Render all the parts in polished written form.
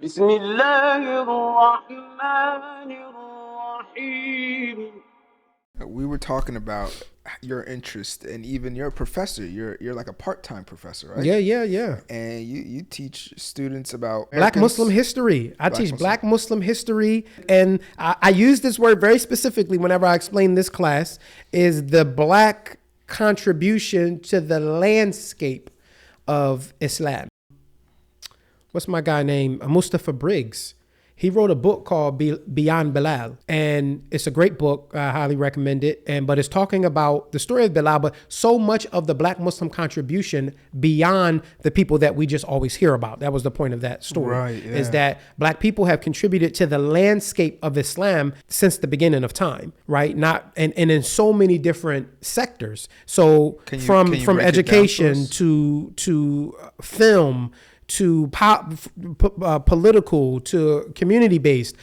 بسم الله الرحمن الرحيم. We were talking about your interest, and even you're a professor. You're like a part-time professor, right? Yeah. And you teach students about Black Americans? Muslim history. I teach Muslim. Black Muslim history. And I use this word very specifically whenever I explain this class, is the Black contribution to the landscape of Islam. What's my guy named Mustafa Briggs? He wrote a book called Beyond Bilal, and it's a great book. I highly recommend it. But it's talking about the story of Bilal, but so much of the Black Muslim contribution beyond the people that we just always hear about. That was the point of that story, Right, yeah. is that Black people have contributed to the landscape of Islam since the beginning of time, right? And in so many different sectors. So Can you from break it down education to to film, to political, to community-based.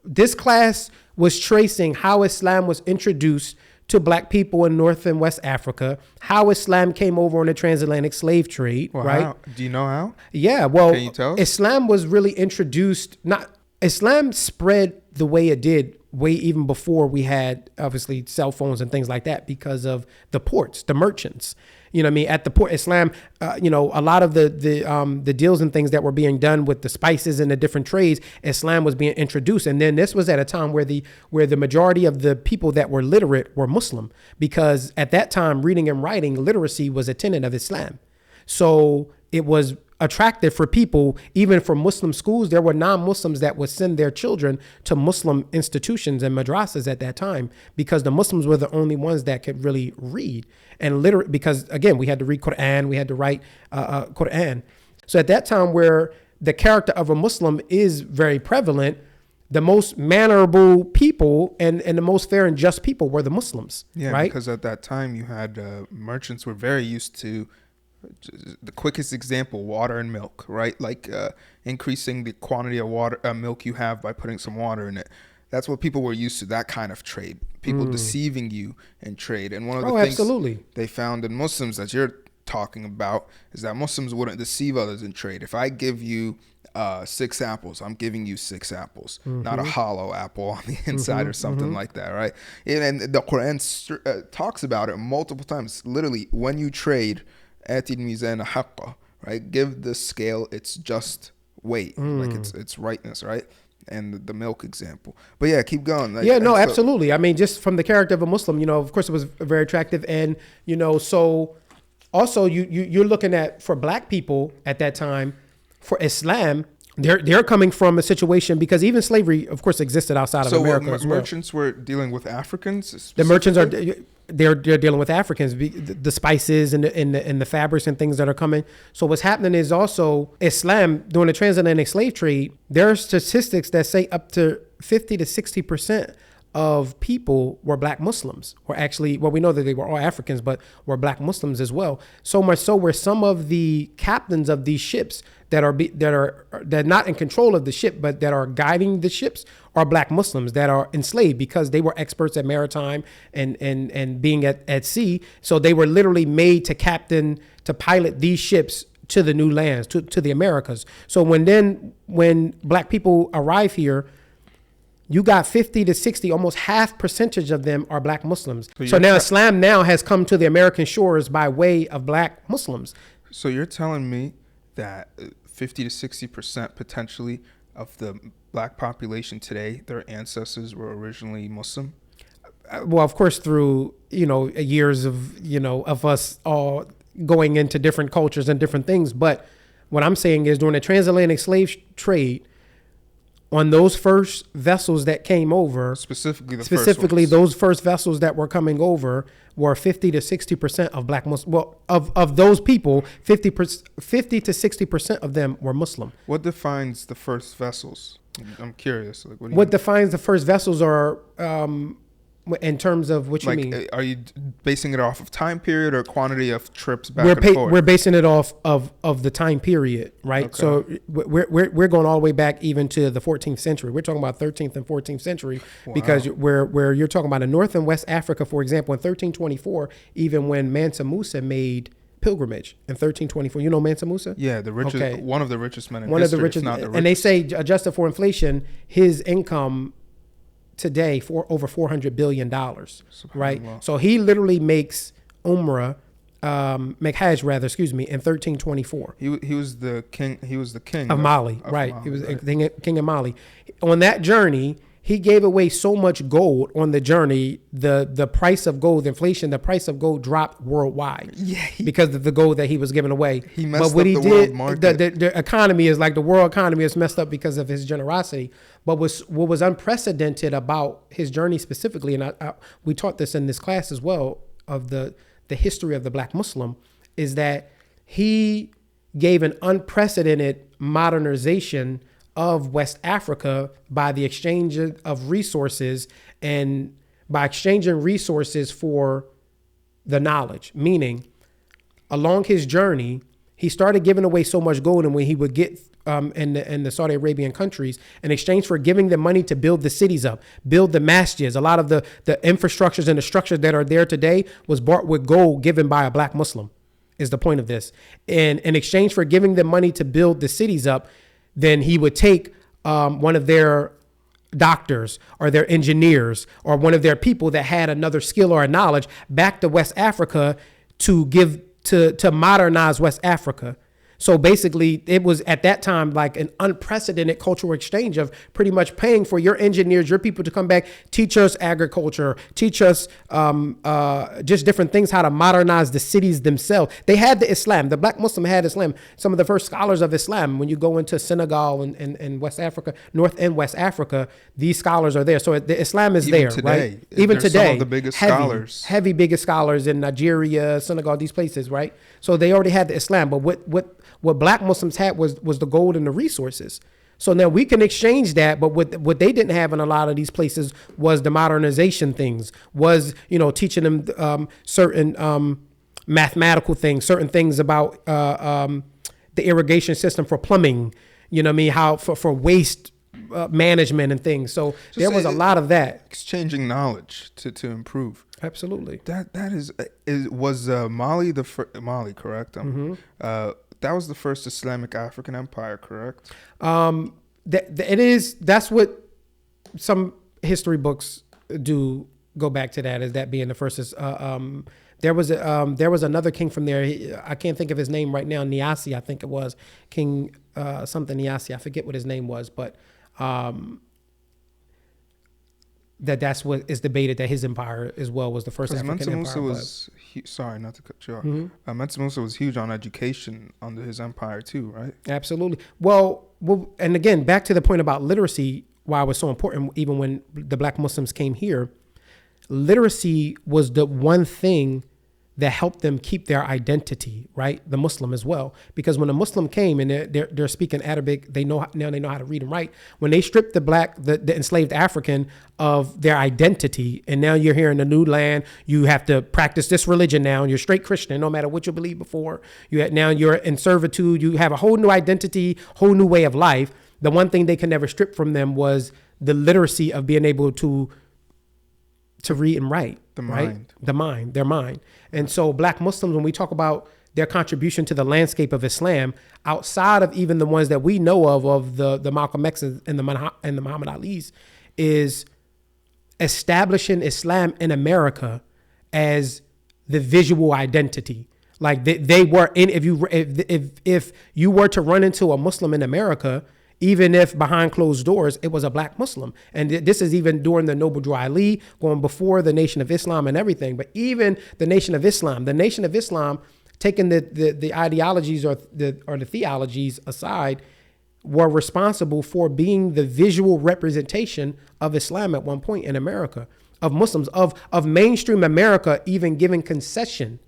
This class was tracing how Islam was introduced to Black people in North and West Africa, how Islam came over on the transatlantic slave trade, Well, right? how? Do you know how? Yeah, well, Can you tell us? Islam was really introduced, Islam spread the way it did way even before we had obviously cell phones and things like that, because of the ports, the merchants. You know what I mean? At the port, Islam, a lot of the deals and things that were being done with the spices and the different trades, Islam was being introduced. And then this was at a time where the majority of the people that were literate were Muslim, because at that time, reading and writing literacy was a tenet of Islam. So it was attractive for people, even for Muslim schools. There were non-Muslims that would send their children to Muslim institutions and madrasas at that time, because the Muslims were the only ones that could really read and literate, because again, we had to read Quran, we had to write Quran. So at that time, where the character of a Muslim is very prevalent, the most mannerable people and the most fair and just people were the Muslims, Yeah, right? because at that time you had merchants were very used to the quickest example, water and milk, right? Like increasing the quantity of milk you have by putting some water in it. That's what people were used to, that kind of trade. People deceiving you in trade. And one of the things absolutely. they found in Muslims that you're talking about is that Muslims wouldn't deceive others in trade. If I give you 6 apples, I'm giving you 6 apples, not a hollow apple on the inside or something like that, right? And the Quran talks about it multiple times. Literally, when you trade, Atid mizana haqqa, right? Give the scale its just weight, like its rightness, right? And the milk example. But yeah, keep going. Absolutely. I mean, just from the character of a Muslim, of course it was very attractive. And, so also you're looking at, for Black people at that time, for Islam, they're coming from a situation, because even slavery, of course, existed outside of America as well. Merchants were dealing with Africans? The merchants they're dealing with Africans, the spices and the fabrics and things that are coming. So what's happening is also Islam, during the transatlantic slave trade, there are statistics that say up to 50 to 60% of people were Black Muslims, or actually, well, we know that they were all Africans, but were Black Muslims as well. So much so where some of the captains of these ships that are not in control of the ship, but that are guiding the ships, are Black Muslims that are enslaved, because they were experts at maritime and being at sea. So they were literally made to pilot these ships to the new lands, to the Americas. So when Black people arrive here, you got 50 to 60, almost half percentage of them are Black Muslims. So now Islam now has come to the American shores by way of Black Muslims. So you're telling me that 50 to 60% potentially of the Black population today, their ancestors were originally Muslim? Well, of course, through, years of us all going into different cultures and different things. But what I'm saying is, during the transatlantic slave trade, on those first vessels that came over, specifically those first vessels that were coming over, were 50 to 60% of Black Muslims. Well, of those people, 50 to 60% of them were Muslim. What defines the first vessels? I'm curious. Like, what defines the first vessels are in terms of what you mean? Are you basing it off of time period or quantity of trips back and forth? We're basing it off of the time period, right? Okay. So we're going all the way back even to the 14th century. We're talking about 13th and 14th century. Wow. Because where you're talking about in North and West Africa, for example, in 1324, even when Mansa Musa made pilgrimage in 1324. You know Mansa Musa? Yeah, the richest, Okay. one of the richest men in One history, of the richest, if not the richest. and they say adjusted for inflation, his income today for over $400 billion, right? So he literally makes Umrah, make Hajj rather, excuse me, in 1324. He was the king. He was the king Of Mali, right? Mali, He was right. king of Mali. On that journey, he gave away so much gold on the journey. The price of gold, inflation, the price of gold dropped worldwide. Yeah, because of the gold that he was giving away. He messed up the world market. The economy is like the world economy is messed up because of his generosity. But what was unprecedented about his journey specifically, and we taught this in this class as well, of the history of the Black Muslim, is that he gave an unprecedented modernization of West Africa by the exchange of resources, and by exchanging resources for the knowledge. Meaning, along his journey, he started giving away so much gold, and when he would get in the Saudi Arabian countries, in exchange for giving them money to build the cities up, build the masjids, a lot of the infrastructures and the structures that are there today was bought with gold given by a Black Muslim, is the point of this. And in exchange for giving them money to build the cities up, then he would take one of their doctors or their engineers or one of their people that had another skill or a knowledge back to West Africa to give to modernize West Africa. So basically, it was at that time like an unprecedented cultural exchange of pretty much paying for your engineers, your people to come back, teach us agriculture, teach us just different things, how to modernize the cities themselves. They had the Islam. The Black Muslim had Islam. Some of the first scholars of Islam, when you go into Senegal and West Africa, North and West Africa, these scholars are there. So the Islam is Even there, today, right? Even they're today, some of the biggest scholars. heavy biggest scholars in Nigeria, Senegal, these places, right? So they already had the Islam, but what Black Muslims had was the gold and the resources. So now we can exchange that, but what they didn't have in a lot of these places was the modernization things, was, teaching them certain mathematical things, certain things about the irrigation system for plumbing, how for waste management and things. So there was a lot of that. Exchanging knowledge to improve. Absolutely. Was Mali Mali, correct? That was the first Islamic African empire, correct? That's what some history books do go back to, that as that being the first. There was another king from there. I can't think of his name right now. Niasi, I think it was King something Niasi. I forget what his name was, but that's what is debated, that his empire as well was the first African Mansa empire. Musa was sorry, not to cut you off. Mansa Musa was huge on education under his empire too, right? Absolutely. Well, and again, back to the point about literacy, why it was so important, even when the Black Muslims came here, literacy was the one thing that helped them keep their identity, right? The Muslim as well, because when a Muslim came and they're speaking Arabic, they know how to read and write. When they stripped the enslaved African of their identity, and now you're here in a new land, you have to practice this religion now. You're straight Christian, no matter what you believe before. Now you're in servitude. You have a whole new identity, whole new way of life. The one thing they could never strip from them was the literacy of being able to read and write. Their mind. And so Black Muslims, when we talk about their contribution to the landscape of Islam, outside of even the ones that we know of the Malcolm X's and the Muhammad Ali's, is establishing Islam in America as the visual identity. Like they were in, if you were to run into a Muslim in America, even if behind closed doors, it was a Black Muslim. And this is even during the Noble Drew Ali, going before the Nation of Islam and everything. But even the Nation of Islam, taking the ideologies or the theologies aside, were responsible for being the visual representation of Islam at one point in America, of Muslims, of mainstream America. Even giving concession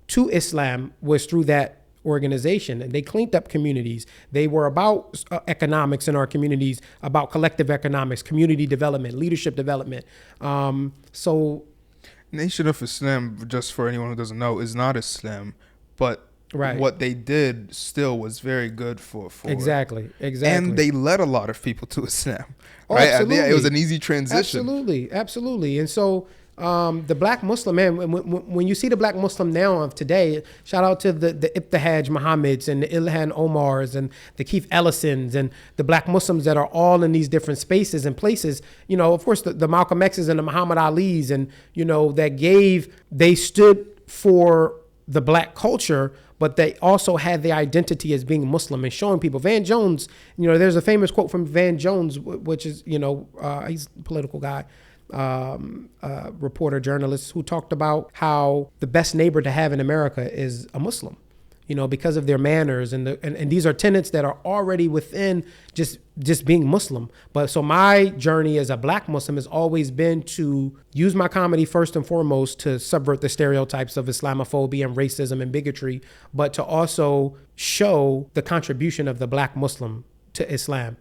to Islam was through that organization. And they cleaned up communities. They were about economics in our communities, about collective economics, community development, leadership development. So Nation of Islam, just for anyone who doesn't know, is not Islam, but what they did still was very good for exactly. And they led a lot of people to Islam. Oh, right? absolutely. It was an easy transition. Absolutely. And so The black Muslim, man, when you see the black Muslim now of today, shout out to the Ibtihaj Muhammads and the Ilhan Omars and the Keith Ellisons and the black Muslims that are all in these different spaces and places. You know, of course, the Malcolm X's and the Muhammad Ali's and, you know, they stood for the black culture, but they also had the identity as being Muslim and showing people. Van Jones, you know, there's a famous quote from Van Jones, which is, you know, he's a political guy, reporter, journalist, who talked about how the best neighbor to have in America is a Muslim, you know, because of their manners and these are tenets that are already within just being Muslim. But so my journey as a black Muslim has always been to use my comedy first and foremost to subvert the stereotypes of Islamophobia and racism and bigotry, but to also show the contribution of the black Muslim to Islam.